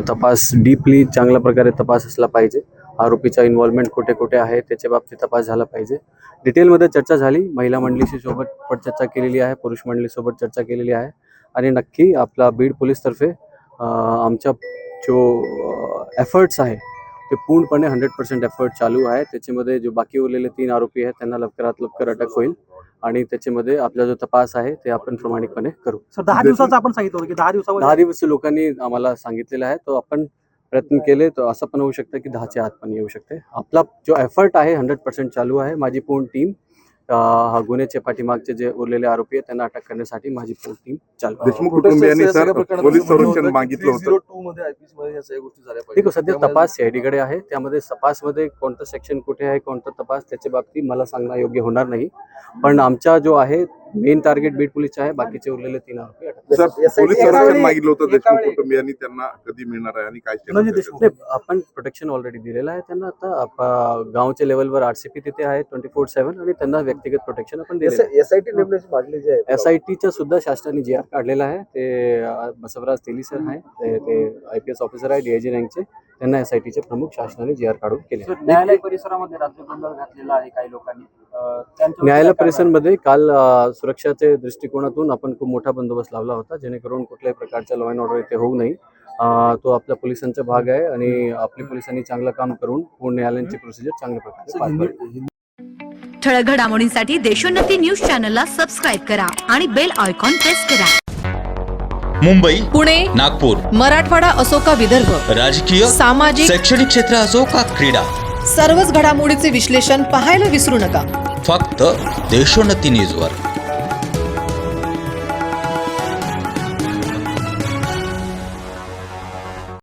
तपास डीपली चांगल्या प्रकारे तपास असला पाहिजे. आरोपीचा इन्व्हॉल्वमेंट कुठे कुठे आहे त्याच्या बाबतीत तपास झाला पाहिजे. डिटेलमध्ये चर्चा झाली. महिला मंडळीशी सोबत पण चर्चा केलेली आहे, पुरुष मंडळीसोबत चर्चा केलेली आहे आणि नक्की आपला बीड पोलीसतर्फे आमच्या जो एफर्ट्स आहे ते पूर्णपणे 100% एफर्ट चालू आहे. त्याच्यामध्ये जो बाकी उरलेले 3 आरोपी आहेत त्यांना लवकरात लवकर अटक होईल आणि त्याच्यामध्ये आपला जो तपास आहे ते आपण प्रामाणिकपणे करू. सर 10 दिवसाचं आपण सांगितलं होतं की 10 दिवसावर 10 दिवस लोकांनी आम्हाला सांगितलेलं आहे, तो आपण प्रयत्न केले तर असं पण होऊ शकतं की 10च्या आत पण येऊ शकते. आपला जो एफर्ट आहे 100% चालू आहे. माझी पूर्ण टीम हा गुन्ह्याच्या पाठीमागचे जे उरलेले आरोपी आहेत त्यांना अटक करण्यासाठी माझी पूर्ण टीम चालू आहे. देशमुख कुटुंबियांनी सर पोलीस संरक्षण मागितलं होतं. 02 मध्ये IPC मध्ये या सगळ्या गोष्टी झाल्या ठीक आहे. सध्या तपास CID कडे आहे. त्यामध्ये तपासमध्ये कोणतं सेक्शन कुठे आहे, कोणता तपास त्याच्या बाबतीत मला सांगणं योग्य होणार नाही. पण आमचा जो आहे मेन टार्गेट बीड पोलीसचा आहे. बाकीचे उरलेले 3 आरोपी अटक. सर पोलीस संरक्षण मागितलं होतं देशमुख कुटुंबियांनी, त्यांना कधी मिळणार आहे आणि काय नाही, आपण प्रोटेक्शन ऑलरेडी दिलेलं आहे त्यांना. आता गावच्या लेवलवर RCP तिथे आहे 24/7 आणि त्यांना व्यक्तिगत प्रोटेक्शन आपण दिलेलं आहे. SIT नेमण्याची मागणी जी आहे SITचा सुद्धा शासनाने GR काढलेला आहे. ते बसवराज तेली सर आहे, ते IPS ऑफिसर आहे DIG रँकचे. त्यांना SITचे प्रमुख शासनाने GR काढून केले. न्यायालय परिसरामध्ये राज्य गोंधळ घातलेला आहे काही लोकांनी. न्यायालय परिसरामध्ये काल सुरक्षाच्या दृष्टिकोनातून आपण खूप मोठा बंदोबस्त लावला होता, जेणेकरून कुठल्याही प्रकारचा लॉ अँड ऑर्डर इथे होऊ नये. तो आपल्या पोलिसांचा भाग आहे आणि आपल्या पोलिसांनी चांगलं काम करून पूर्ण न्यायालयाची प्रोसिजर चांगल्या प्रकारे पार पाडली. ठळक घडामोडींसाठी देशोन्नती न्यूज चॅनलला सबस्क्राईब करा आणि बेल आयकॉन प्रेस करा. मुंबई, पुणे, नागपूर, मराठवाडा असो का विदर्भ, राजकीय, सामाजिक, शैक्षणिक क्षेत्र असो का क्रीडा, सर्वच घडामोडीचे विश्लेषण पाहायला विसरू नका. फक्त देशोन्नती न्यूजवर.